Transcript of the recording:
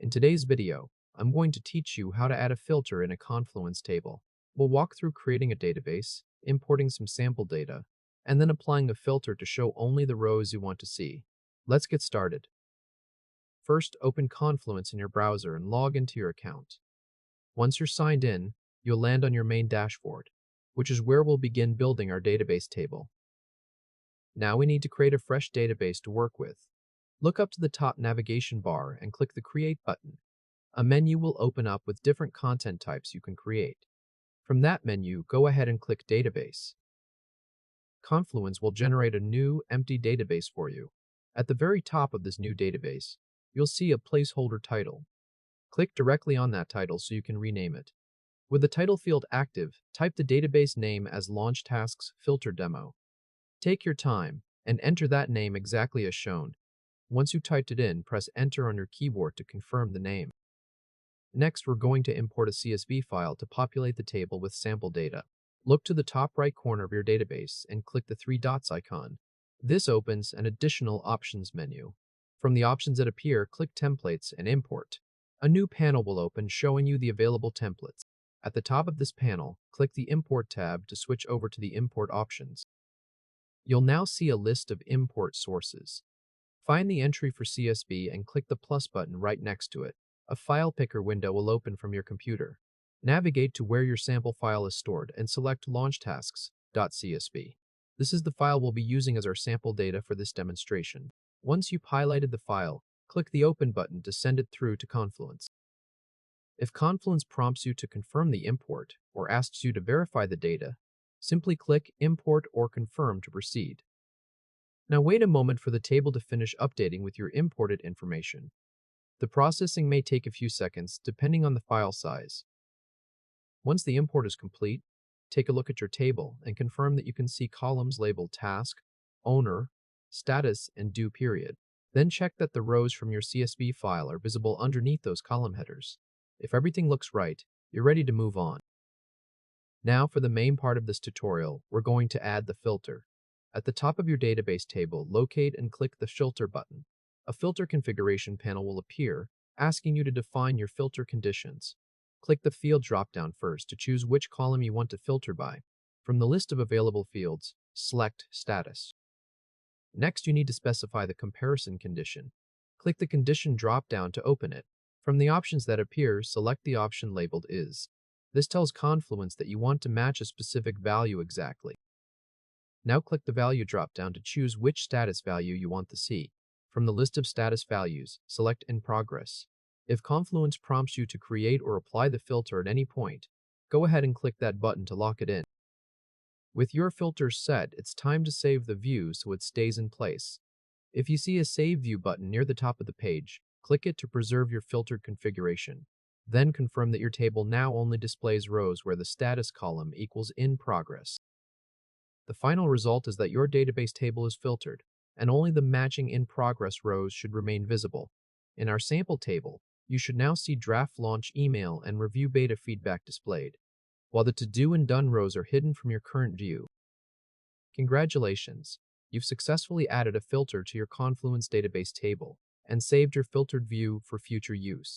In today's video, I'm going to teach you how to add a filter in a Confluence table. We'll walk through creating a database, importing some sample data, and then applying a filter to show only the rows you want to see. Let's get started. First, open Confluence in your browser and log into your account. Once you're signed in, you'll land on your main dashboard, which is where we'll begin building our database table. Now we need to create a fresh database to work with. Look up to the top navigation bar and click the Create button. A menu will open up with different content types you can create. From that menu, go ahead and click Database. Confluence will generate a new, empty database for you. At the very top of this new database, you'll see a placeholder title. Click directly on that title so you can rename it. With the title field active, type the database name as Launch Tasks Filter Demo. Take your time and enter that name exactly as shown. Once you typed it in, press Enter on your keyboard to confirm the name. Next, we're going to import a CSV file to populate the table with sample data. Look to the top right corner of your database and click the three dots icon. This opens an additional options menu. From the options that appear, click Templates and Import. A new panel will open showing you the available templates. At the top of this panel, click the Import tab to switch over to the Import options. You'll now see a list of import sources. Find the entry for CSV and click the plus button right next to it. A file picker window will open from your computer. Navigate to where your sample file is stored and select launchtasks.csv. This is the file we'll be using as our sample data for this demonstration. Once you've highlighted the file, click the Open button to send it through to Confluence. If Confluence prompts you to confirm the import or asks you to verify the data, simply click Import or Confirm to proceed. Now wait a moment for the table to finish updating with your imported information. The processing may take a few seconds depending on the file size. Once the import is complete, take a look at your table and confirm that you can see columns labeled Task, Owner, Status, and Due Period. Then check that the rows from your CSV file are visible underneath those column headers. If everything looks right, you're ready to move on. Now for the main part of this tutorial, we're going to add the filter. At the top of your database table, locate and click the Filter button. A filter configuration panel will appear, asking you to define your filter conditions. Click the Field dropdown first to choose which column you want to filter by. From the list of available fields, select Status. Next, you need to specify the comparison condition. Click the Condition dropdown to open it. From the options that appear, select the option labeled Is. This tells Confluence that you want to match a specific value exactly. Now click the Value dropdown to choose which status value you want to see. From the list of status values, select In Progress. If Confluence prompts you to create or apply the filter at any point, go ahead and click that button to lock it in. With your filter set, it's time to save the view so it stays in place. If you see a Save View button near the top of the page, click it to preserve your filtered configuration. Then confirm that your table now only displays rows where the status column equals In Progress. The final result is that your database table is filtered, and only the matching In Progress rows should remain visible. In our sample table, you should now see Draft Launch Email and Review Beta feedback displayed, while the To-Do and Done rows are hidden from your current view. Congratulations! You've successfully added a filter to your Confluence database table and saved your filtered view for future use.